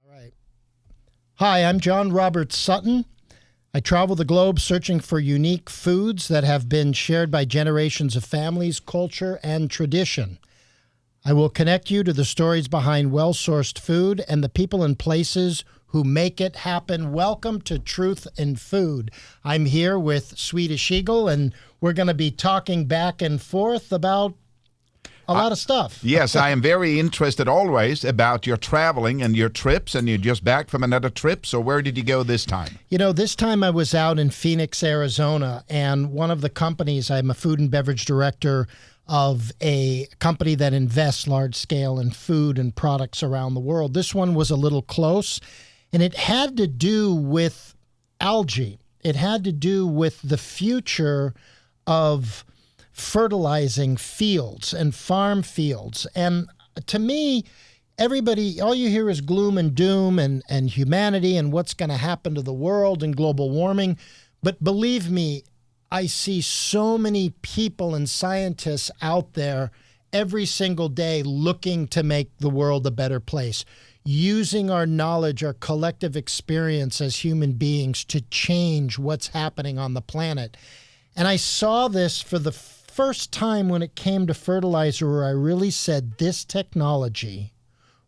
All right. Hi, I'm John Robert Sutton. I travel the globe searching for unique foods that have been shared by generations of families, culture, and tradition. I will connect you to the stories behind well-sourced food and the people and places who make it happen. Welcome to Truth in Food. I'm here with Swedish Egil, and we're going to be talking back and forth about a lot of stuff. Yes, I am very interested always about your traveling and your trips, and you're just back from another trip. So where did you go this time? You know, this time I was out in Phoenix, Arizona, and one of the companies, I'm a food and beverage director of a company that invests large scale in food and products around the world. This one was a little close, and it had to do with algae. It had to do with the future of fertilizing fields and farm fields. And to me, everybody, all you hear is gloom and doom and humanity and what's going to happen to the world and global warming. But believe me, I see so many people and scientists out there every single day looking to make the world a better place, using our knowledge, our collective experience as human beings to change what's happening on the planet. And I saw this for the first time when it came to fertilizer, where I really said this technology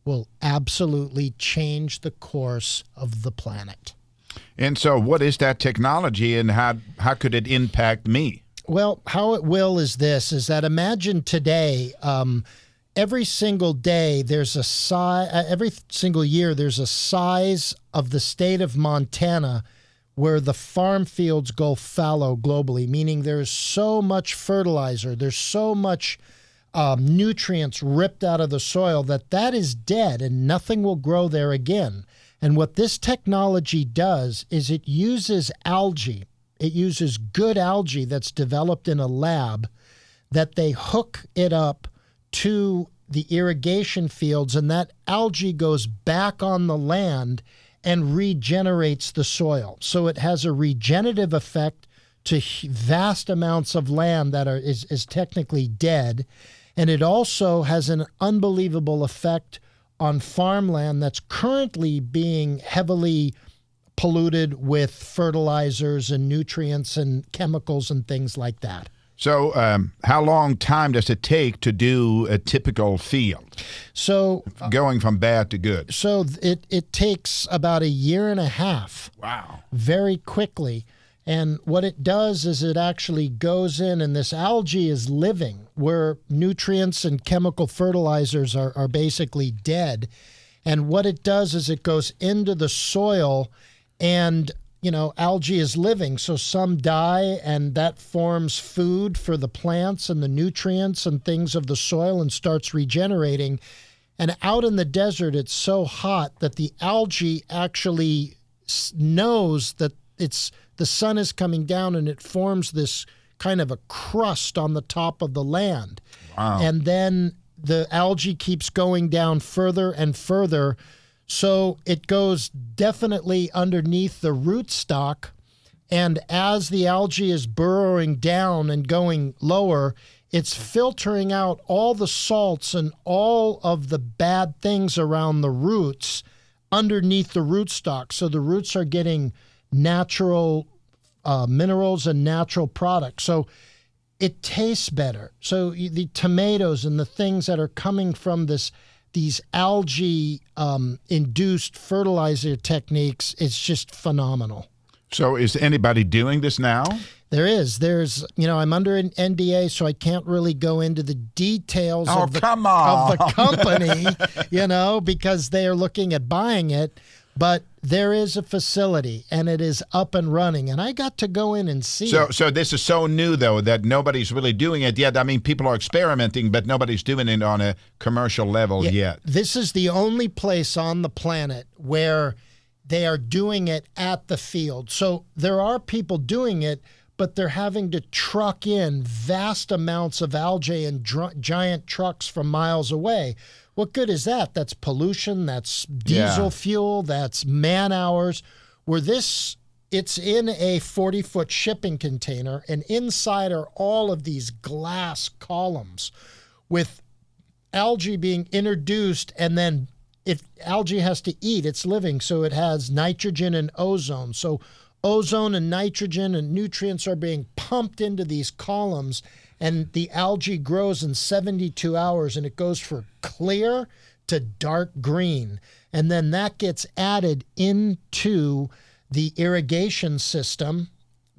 will absolutely change the course of the planet. And so what is that technology, and how could it impact me? Well, how it will is this, is that imagine today, every single day there's a size, every single year there's a size of the state of Montana where the farm fields go fallow globally, meaning there's so much fertilizer, there's so much nutrients ripped out of the soil that is dead and nothing will grow there again. And what this technology does is it uses algae. It uses good algae that's developed in a lab, that they hook it up to the irrigation fields, and that algae goes back on the land and regenerates the soil. So it has a regenerative effect to vast amounts of land that is technically dead. And it also has an unbelievable effect on farmland that's currently being heavily polluted with fertilizers and nutrients and chemicals and things like that. So how long time does it take to do a typical field? So going from bad to good. So it takes about 1.5 years. Wow. Very quickly. And what it does is it actually goes in, and this algae is living where nutrients and chemical fertilizers are basically dead. And what it does is it goes into the soil, and you know, algae is living, so some die, and that forms food for the plants and the nutrients and things of the soil and starts regenerating. And out in the desert, it's so hot that the algae actually knows that the sun is coming down, and it forms this kind of a crust on the top of the land. Wow. And then the algae keeps going down further and further. So it goes definitely underneath the rootstock, and as the algae is burrowing down and going lower, it's filtering out all the salts and all of the bad things around the roots underneath the rootstock. So the roots are getting natural minerals and natural products. So it tastes better. So the tomatoes and the things that are coming from these algae induced fertilizer techniques, it's just phenomenal. So is anybody doing this now? There's, I'm under an NDA, so I can't really go into the details of the company, because they are looking at buying it. But there is a facility, and it is up and running, and I got to go in and see it. So this is so new, though, that nobody's really doing it yet. I mean, people are experimenting, but nobody's doing it on a commercial level yet. This is the only place on the planet where they are doing it at the field. So there are people doing it, but they're having to truck in vast amounts of algae in giant trucks from miles away. What good is that? That's pollution, that's diesel fuel, that's man hours. Where it's in a 40-foot shipping container, and inside are all of these glass columns with algae being introduced and then algae has to eat. It's living, so it has nitrogen and ozone. So ozone and nitrogen and nutrients are being pumped into these columns, and the algae grows in 72 hours, and it goes from clear to dark green. And then that gets added into the irrigation system,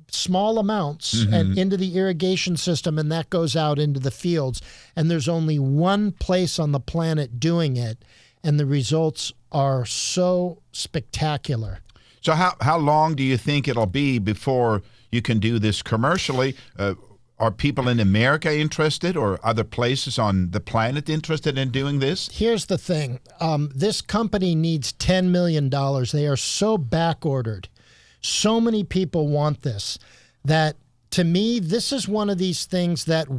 small amounts, and into the irrigation system, and that goes out into the fields. And there's only one place on the planet doing it, and the results are so spectacular. So how long do you think it'll be before you can do this commercially? Are people in America interested, or other places on the planet interested in doing this? Here's the thing. This company needs $10 million. They are so back-ordered. So many people want this that, to me, this is one of these things that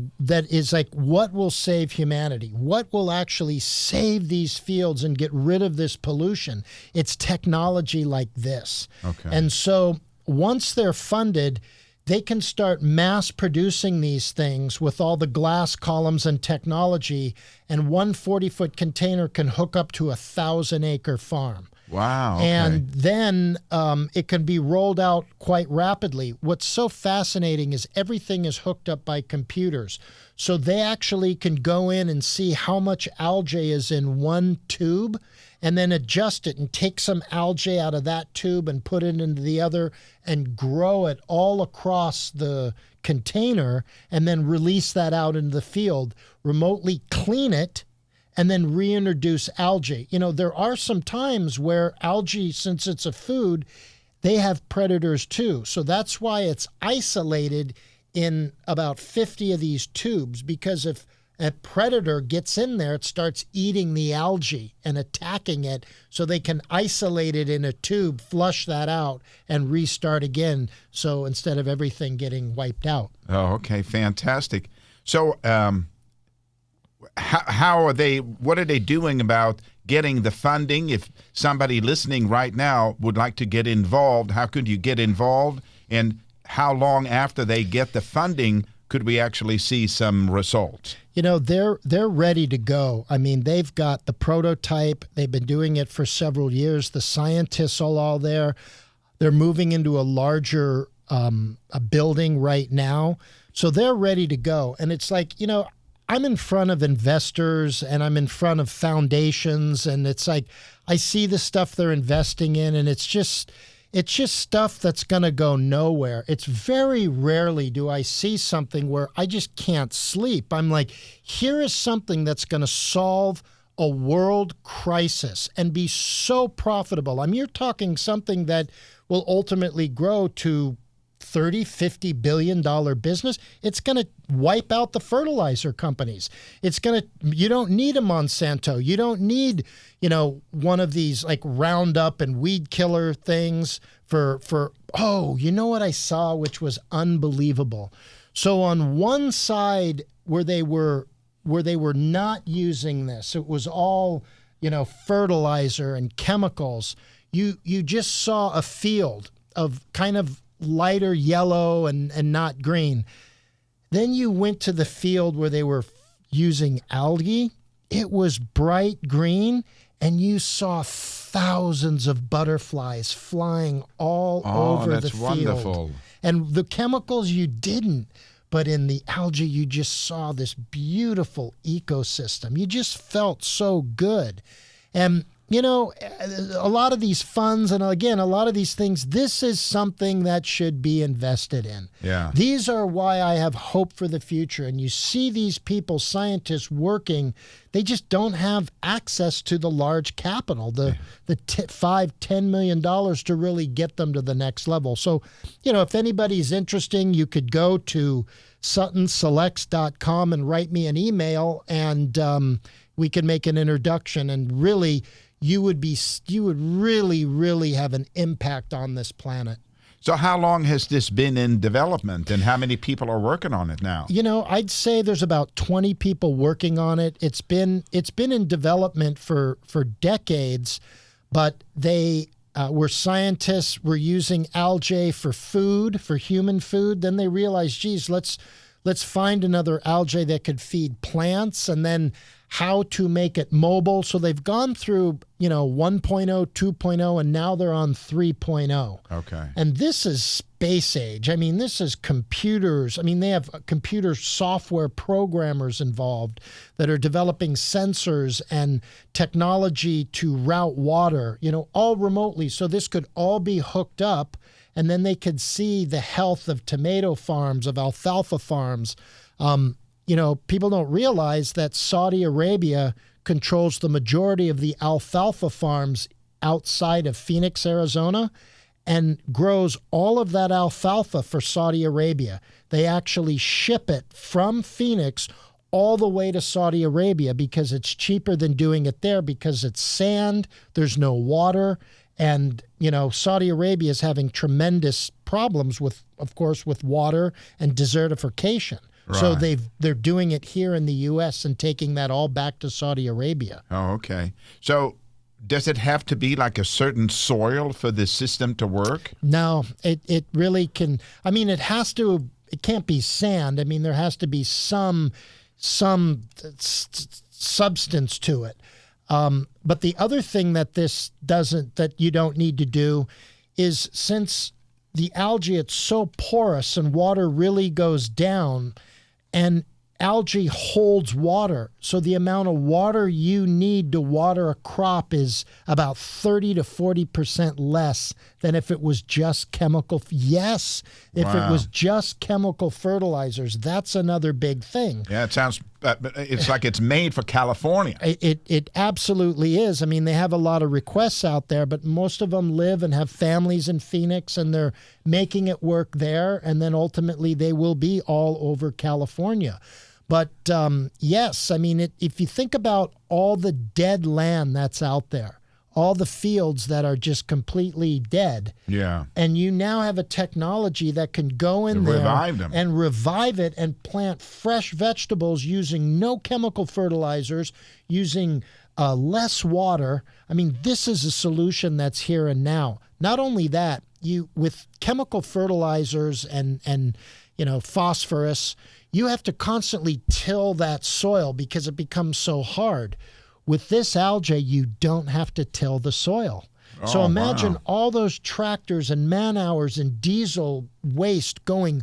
is like, what will save humanity? What will actually save these fields and get rid of this pollution? It's technology like this. Okay. And so once they're funded, they can start mass producing these things with all the glass columns and technology, and one 40-foot container can hook up to a 1,000-acre farm. Wow. Okay. And then it can be rolled out quite rapidly. What's so fascinating is everything is hooked up by computers. So they actually can go in and see how much algae is in one tube, and then adjust it and take some algae out of that tube and put it into the other and grow it all across the container, and then release that out into the field, remotely clean it, and then reintroduce algae. You know, there are some times where algae, since it's a food, they have predators too. So that's why it's isolated in about 50 of these tubes, because if a predator gets in there, it starts eating the algae and attacking it, so they can isolate it in a tube, flush that out, and restart again, so instead of everything getting wiped out. Oh, okay, fantastic. So how are they, what are they doing about getting the funding? If somebody listening right now would like to get involved, how could you get involved? And how long after they get the funding could we actually see some results? You know, they're ready to go. I mean, they've got the prototype. They've been doing it for several years. The scientists are all there. They're moving into a larger a building right now. So they're ready to go. And it's like, you know, I'm in front of investors and I'm in front of foundations, and it's like I see the stuff they're investing in, and it's just stuff that's going to go nowhere. It's very rarely do I see something where I just can't sleep. I'm like, here is something that's going to solve a world crisis and be so profitable. I mean, you're talking something that will ultimately grow to $30-50 billion business. It's going to wipe out the fertilizer companies. You don't need a Monsanto. You don't need, you know, one of these like Roundup and weed killer things for you know what I saw, which was unbelievable. So on one side where they were not using this, it was all, you know, fertilizer and chemicals. You just saw a field of kind of lighter yellow and not green. Then you went to the field where they were using algae. It was bright green, and you saw thousands of butterflies flying all over the field. Wonderful. And the chemicals you didn't, but in the algae you just saw this beautiful ecosystem. You just felt so good. And you know, a lot of these funds, and again, a lot of these things, this is something that should be invested in. Yeah. These are why I have hope for the future. And you see these people, scientists working, they just don't have access to the large capital, the $5-10 million to really get them to the next level. So, you know, if anybody's interested, you could go to suttonselects.com and write me an email, and we can make an introduction, and really, you would really have an impact on this planet. So how long has this been in development, and how many people are working on it now? You know, I'd say there's about 20 people working on it. It's been in development for decades, but they were scientists were using algae for food, for human food. Then they realized, geez, let's let's find another algae that could feed plants, and then how to make it mobile. So they've gone through, 1.0, 2.0, and now they're on 3.0. Okay. And this is space age. I mean, this is computers. I mean, they have computer software programmers involved that are developing sensors and technology to route water, all remotely. So this could all be hooked up, and then they could see the health of tomato farms, of alfalfa farms. People don't realize that Saudi Arabia controls the majority of the alfalfa farms outside of Phoenix, Arizona, and grows all of that alfalfa for Saudi Arabia. They actually ship it from Phoenix all the way to Saudi Arabia because it's cheaper than doing it there, because it's sand, there's no water, and Saudi Arabia is having tremendous problems with water and desertification. Right. So they're doing it here in the U.S. and taking that all back to Saudi Arabia. Oh, okay. So does it have to be like a certain soil for this system to work? No, it really can. I mean, it can't be sand. I mean, there has to be some substance to it. But the other thing that you don't need to do is, since the algae, it's so porous and water really goes down, and algae holds water. So the amount of water you need to water a crop is about 30 to 40% less than if it was just chemical. Yes, if Wow. it was just chemical fertilizers. That's another big thing. Yeah, it sounds. It's like it's made for California. It absolutely is. I mean, they have a lot of requests out there, but most of them live and have families in Phoenix, and they're making it work there. And then ultimately they will be all over California. But yes, I mean, if you think about all the dead land that's out there, all the fields that are just completely dead. Yeah. And you now have a technology that can go in And there revive them. and revive it and plant fresh vegetables using no chemical fertilizers, using less water. I mean, this is a solution that's here and now. Not only that, with chemical fertilizers and phosphorus, you have to constantly till that soil because it becomes so hard. With this algae, you don't have to till the soil. So imagine all those tractors and man hours and diesel waste going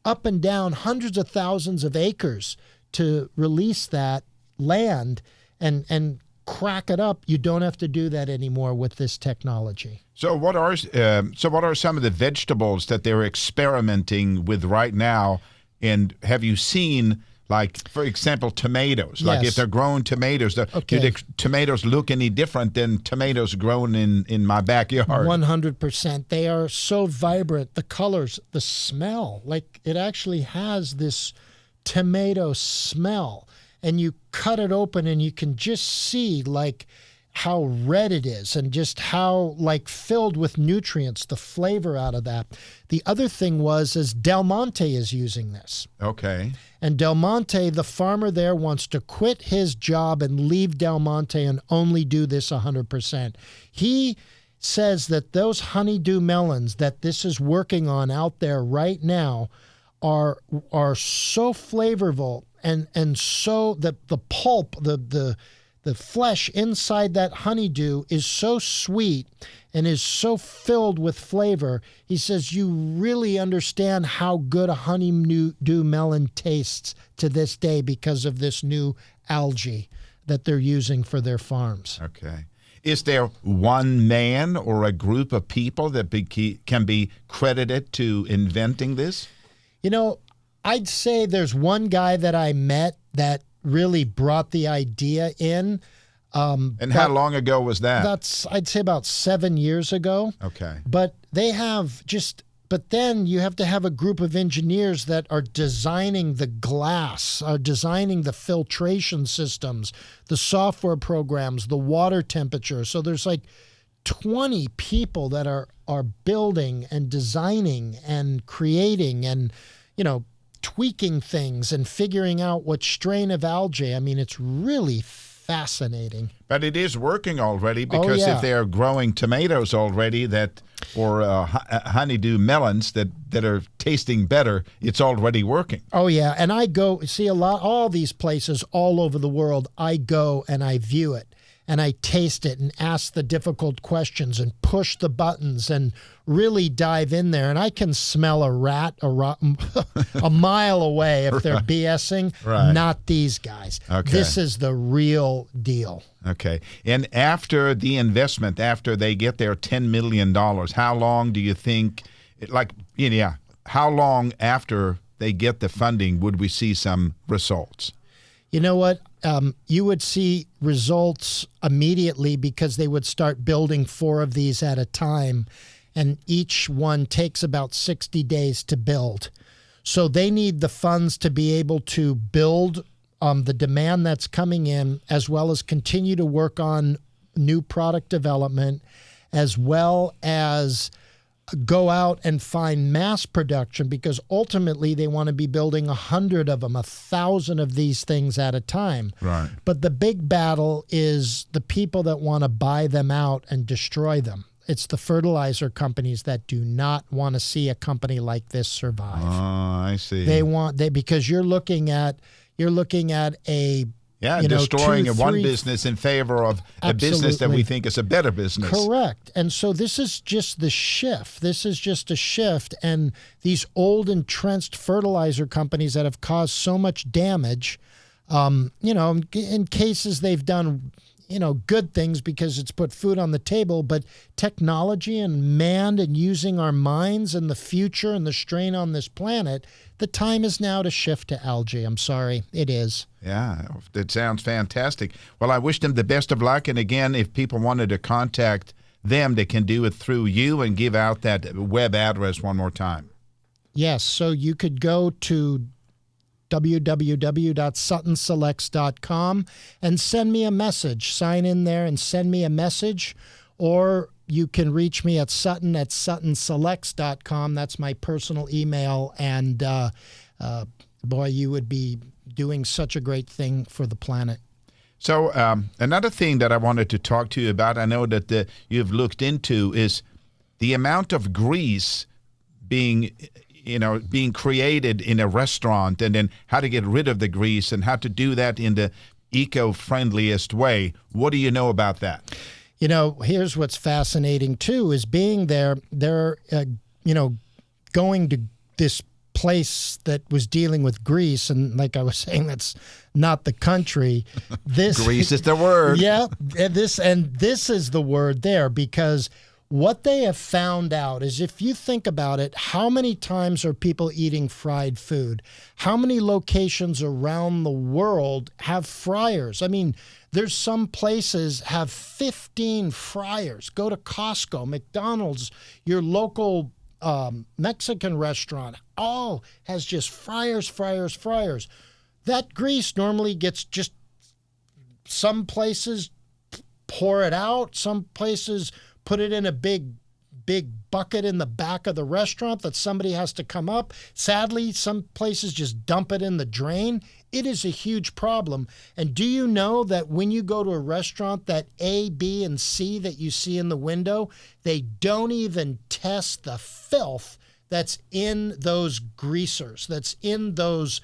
up and down hundreds of thousands of acres to release that land and crack it up. You don't have to do that anymore with this technology. So what are some of the vegetables that they're experimenting with right now? And have you seen, like, for example, tomatoes? Like, Yes. if they're growing tomatoes, do the tomatoes look any different than tomatoes grown in my backyard? 100%. They are so vibrant. The colors, the smell, like it actually has this tomato smell. And you cut it open and you can just see like how red it is and just how like filled with nutrients, the flavor out of that. The other thing is Del Monte is using this. Okay. And Del Monte, the farmer there, wants to quit his job and leave Del Monte and only do this 100%. He says that those honeydew melons that this is working on out there right now are so flavorful and so that the pulp, the flesh inside that honeydew is so sweet and is so filled with flavor. He says you really understand how good a honeydew melon tastes to this day because of this new algae that they're using for their farms. Okay. Is there one man or a group of people that can be credited to inventing this? I'd say there's one guy that I met that really brought the idea in. And how long ago was that? I'd say about 7 years ago. Okay. But but then you have to have a group of engineers that are designing the glass, are designing the filtration systems, the software programs, the water temperature. So there's like 20 people that are building and designing and creating and, tweaking things and figuring out what strain of algae. I mean, it's really fascinating. fascinating. But it is working already, because yeah. if they're growing tomatoes already or honeydew melons that are tasting better, it's already working. Oh, yeah. And I go see all these places all over the world. I go and I view it and I taste it and ask the difficult questions and push the buttons and really dive in there. And I can smell a rat a mile away if they're BSing. Right. Not these guys. Okay. This is the real deal. Okay. And after the investment, after they get their $10 million, how long do you think, how long after they get the funding would we see some results? You know what? You would see results immediately, because they would start building 4 of these at a time, and each one takes about 60 days to build. So they need the funds to be able to build the demand that's coming in, as well as continue to work on new product development, as well as go out and find mass production, because ultimately they want to be building 100 of them, 1,000 of these things at a time. Right. But the big battle is the people that want to buy them out and destroy them. It's the fertilizer companies that do not want to see a company like this survive. Oh, I see. Because you're looking at a destroying 2, one 3 business in favor of a Absolutely. business that we think is a better business. Correct. And so this is just the shift. This is just a shift. And these old entrenched fertilizer companies that have caused so much damage, in cases they've done, good things because it's put food on the table, but technology and man and using our minds and the future and the strain on this planet, the time is now to shift to algae. I'm sorry, it is. Yeah, that sounds fantastic. Well, I wish them the best of luck. And again, if people wanted to contact them, they can do it through you, and give out that web address one more time. Yes, so you could go to www.suttonselects.com and send me a message. Sign in there and send me a message. Or you can reach me at sutton@suttonselects.com. That's my personal email. And boy, you would be doing such a great thing for the planet. So another thing that I wanted to talk to you about, I know that you've looked into, is the amount of grease being created in a restaurant, and then how to get rid of the grease and how to do that in the eco-friendliest way. What do you know about that? Here's what's fascinating too, is being there, they're, going to this place that was dealing with grease. And like I was saying, that's not the country. Grease is the word. Yeah. This is the word there, because what they have found out is, if you think about it, how many times are people eating fried food? How many locations around the world have fryers? I mean, there's some places have 15 fryers. Go to Costco, McDonald's, your local Mexican restaurant, all has just fryers. That grease normally gets just, some places pour it out, some places put it in a big bucket in the back of the restaurant that somebody has to come up. Sadly, some places just dump it in the drain. It is a huge problem. And do you know that when you go to a restaurant, that A, B, and C that you see in the window, they don't even test the filth that's in those greasers, that's in those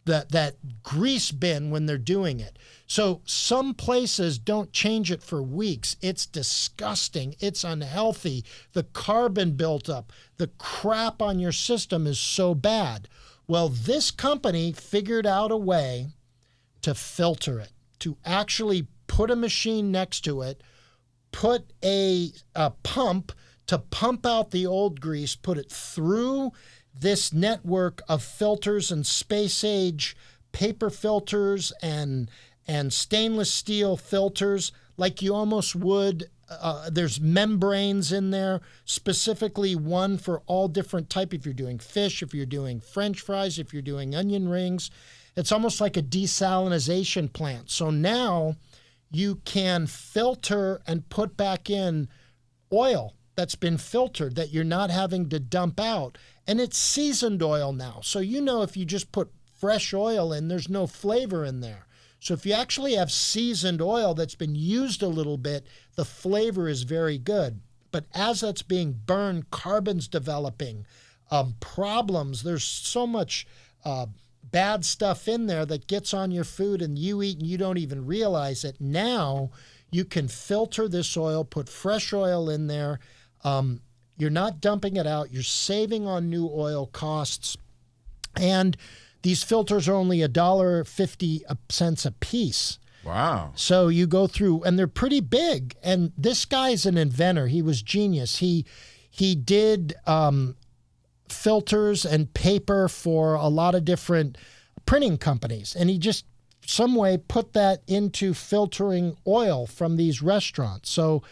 that grease bin when they're doing it. So some places don't change it for weeks. It's disgusting. It's unhealthy. The carbon built up. The crap on your system is so bad. Well, this company figured out a way to filter it, to actually put a machine next to it, put a pump to pump out the old grease, put it through this network of filters and space-age paper filters and stainless steel filters, like you almost would. There's membranes in there, specifically one for all different type. If you're doing fish, if you're doing French fries, if you're doing onion rings, it's almost like a desalinization plant. So now you can filter and put back in oil that's been filtered, that you're not having to dump out. And it's seasoned oil now. So if you just put fresh oil in, there's no flavor in there. So if you actually have seasoned oil that's been used a little bit, the flavor is very good. But as that's being burned, carbon's developing, problems. There's so much bad stuff in there that gets on your food and you eat and you don't even realize it. Now you can filter this oil, put fresh oil in there. You're not dumping it out. You're saving on new oil costs. And these filters are only $1.50 a piece. Wow. So you go through, and they're pretty big. And this guy's an inventor. He was genius. He did filters and paper for a lot of different printing companies. And he just some way put that into filtering oil from these restaurants. So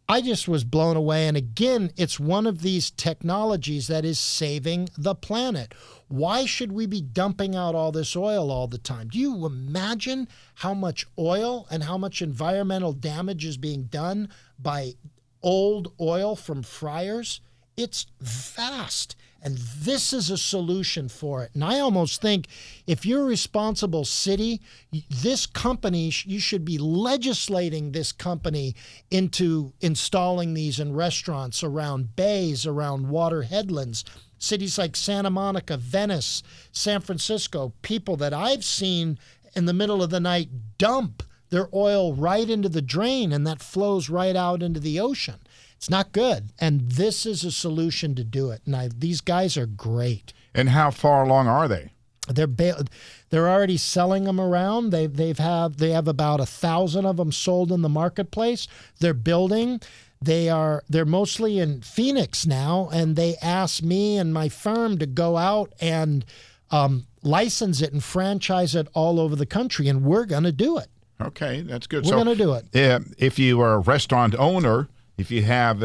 I just was blown away. And again, it's one of these technologies that is saving the planet. Why should we be dumping out all this oil all the time? Do you imagine how much oil and how much environmental damage is being done by old oil from fryers? It's vast. And this is a solution for it. And I almost think if you're a responsible city, this company, you should be legislating this company into installing these in restaurants around bays, around water headlands. Cities like Santa Monica, Venice, San Francisco, people that I've seen in the middle of the night dump their oil right into the drain, and that flows right out into the ocean. It's not good, and this is a solution to do it. And these guys are great. And how far along are they? They're already selling them around. They have about 1,000 of them sold in the marketplace. They're building. They're mostly in Phoenix now, and they asked me and my firm to go out and license it and franchise it all over the country, and we're going to do it. Okay, that's good. We're going to do it. If you are a restaurant owner, if you have,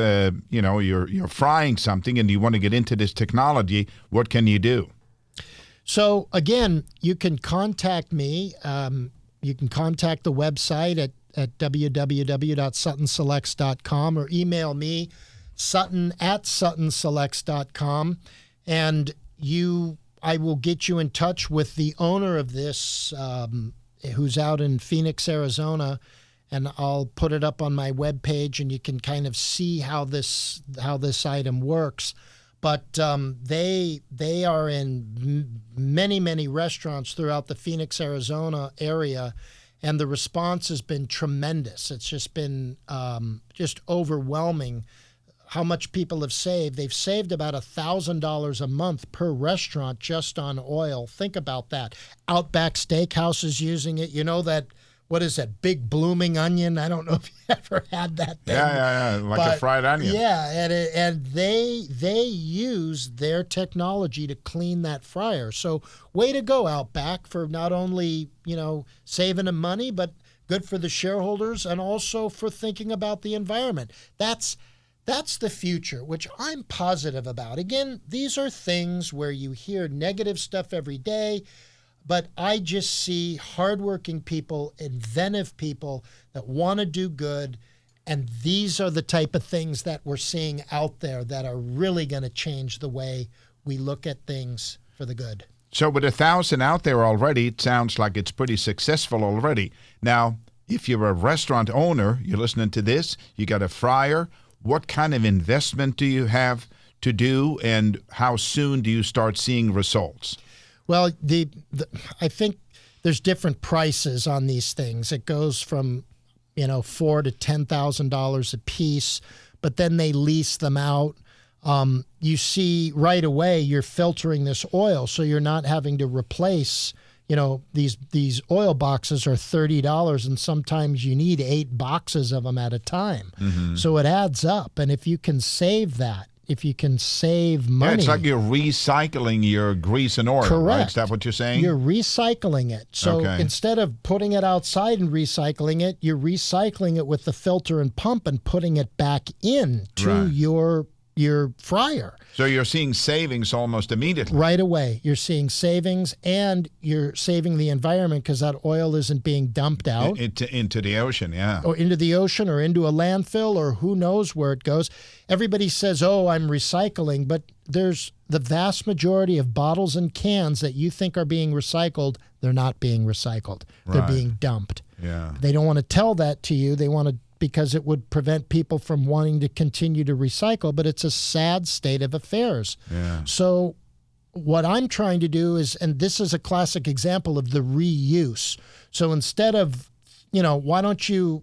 you're frying something and you want to get into this technology, what can you do? So again, you can contact me. You can contact the website at www.suttonselects.com or email me, sutton@suttonselects.com, and I will get you in touch with the owner of this, who's out in Phoenix, Arizona. And I'll put it up on my webpage, and you can kind of see how this item works. But they are in many, many restaurants throughout the Phoenix, Arizona area, and the response has been tremendous. It's just been just overwhelming how much people have saved. They've saved about $1,000 a month per restaurant just on oil. Think about that. Outback Steakhouse is using it. You know that. What is that, big blooming onion? I don't know if you ever had that thing. Yeah, like a fried onion. Yeah, and they use their technology to clean that fryer. So way to go, Outback, for not only, saving them money, but good for the shareholders and also for thinking about the environment. That's the future, which I'm positive about. Again, these are things where you hear negative stuff every day, but I just see hardworking people, inventive people that want to do good. And these are the type of things that we're seeing out there that are really going to change the way we look at things for the good. So with 1,000 out there already, it sounds like it's pretty successful already. Now, if you're a restaurant owner, you're listening to this, you got a fryer, what kind of investment do you have to do, and how soon do you start seeing results? Well, I think there's different prices on these things. It goes from, $4,000 to $10,000 a piece, but then they lease them out. You see right away you're filtering this oil, so you're not having to replace. These oil boxes are $30, and sometimes you need 8 boxes of them at a time. Mm-hmm. So it adds up, and if you can save that. If you can save money. Yeah, it's like you're recycling your grease and oil, correct. Right? Is that what you're saying? You're recycling it. So instead of putting it outside and recycling it, you're recycling it with the filter and pump and putting it back in to your fryer. So you're seeing savings almost immediately. Right away. You're seeing savings, and you're saving the environment because that oil isn't being dumped out. Into the ocean, yeah. Or into the ocean or into a landfill or who knows where it goes. Everybody says, I'm recycling, but there's the vast majority of bottles and cans that you think are being recycled, they're not being recycled. They're Right. being dumped. Yeah. They don't want to tell that to you. They want to, because it would prevent people from wanting to continue to recycle, but it's a sad state of affairs. Yeah. So what I'm trying to do is, and this is a classic example of the reuse. So instead of, why don't you,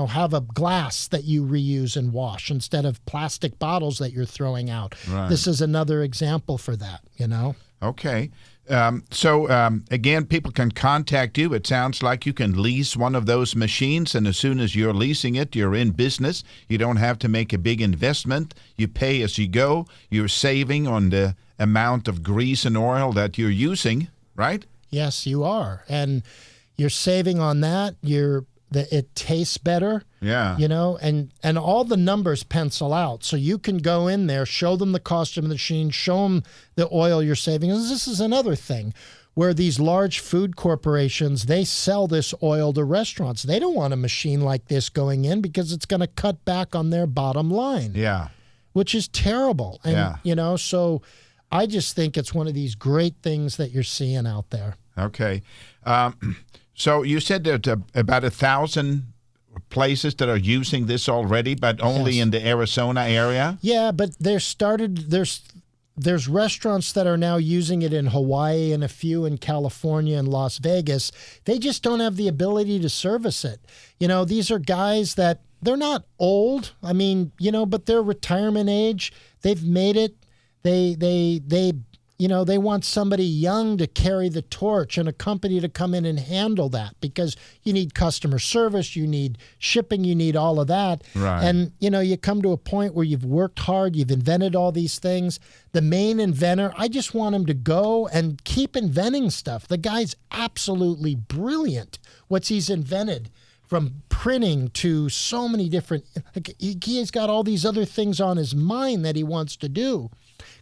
have a glass that you reuse and wash instead of plastic bottles that you're throwing out. Right. This is another example for that, Okay. So again, people can contact you. It sounds like you can lease one of those machines, and as soon as you're leasing it, you're in business. You don't have to make a big investment. You pay as you go. You're saving on the amount of grease and oil that you're using, right? Yes, you are. And you're saving on that. It tastes better. Yeah. And all the numbers pencil out. So you can go in there, show them the cost of the machine, show them the oil you're saving. And this is another thing where these large food corporations, they sell this oil to restaurants. They don't want a machine like this going in because it's going to cut back on their bottom line. Yeah. Which is terrible. And, so I just think it's one of these great things that you're seeing out there. Okay. So you said there's about 1,000 places that are using this already, but only in the Arizona area? Yeah, but there's restaurants that are now using it in Hawaii and a few in California and Las Vegas. They just don't have the ability to service it. These are guys that they're not old. I mean, but they're retirement age. They've made it. They want somebody young to carry the torch and a company to come in and handle that because you need customer service, you need shipping, you need all of that. Right. And, you come to a point where you've worked hard, you've invented all these things. The main inventor, I just want him to go and keep inventing stuff. The guy's absolutely brilliant, what he's invented. From printing to so many different, he's got all these other things on his mind that he wants to do.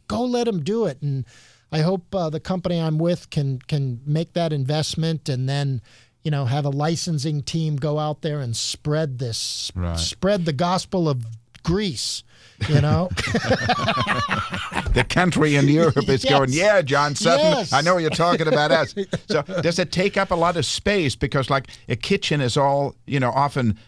Go let him do it. And I hope the company I'm with can make that investment and then, have a licensing team go out there and spread this, spread the gospel of grease, The country in Europe is going, yeah, John Sutton, Yes. I know you're talking about us. So does it take up a lot of space? Because like a kitchen is all, often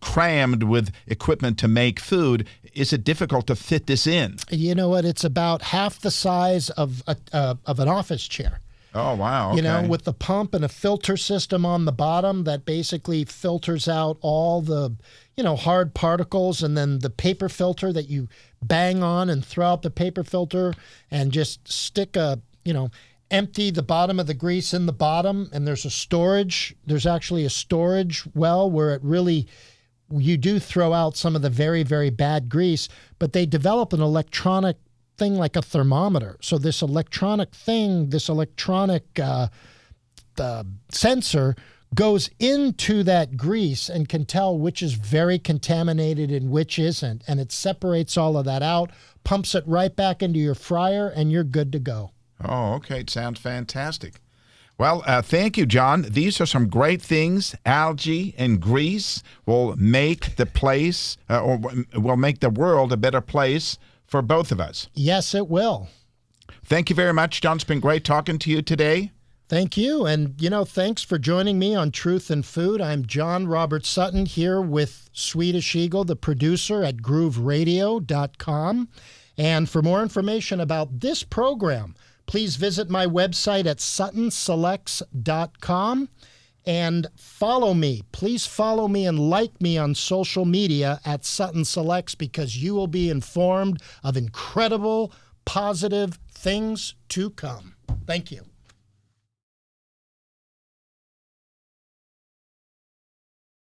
crammed with equipment to make food. Is it difficult to fit this in? You know what? It's about half the size of an office chair. Oh, wow. Okay. With the pump and a filter system on the bottom that basically filters out all the, hard particles, and then the paper filter that you bang on and throw out the paper filter and just stick empty the bottom of the grease in the bottom. And there's actually a storage well where it really, you do throw out some of the very, very bad grease, but they develop an electronic thing like a thermometer. So this electronic sensor goes into that grease and can tell which is very contaminated and which isn't. And it separates all of that out, pumps it right back into your fryer, and you're good to go. Oh, okay. It sounds fantastic. Well, thank you, John. These are some great things. Algae and grease will make the place, or will make the world a better place for both of us. Yes, it will. Thank you very much, John. It's been great talking to you today. Thank you. And, thanks for joining me on Truth and Food. I'm John Robert Sutton here with Swedish Egil, the producer at grooveradio.com. And for more information about this program, please visit my website at suttonselects.com and follow me. Please follow me and like me on social media at Sutton Selects, because you will be informed of incredible, positive things to come. Thank you.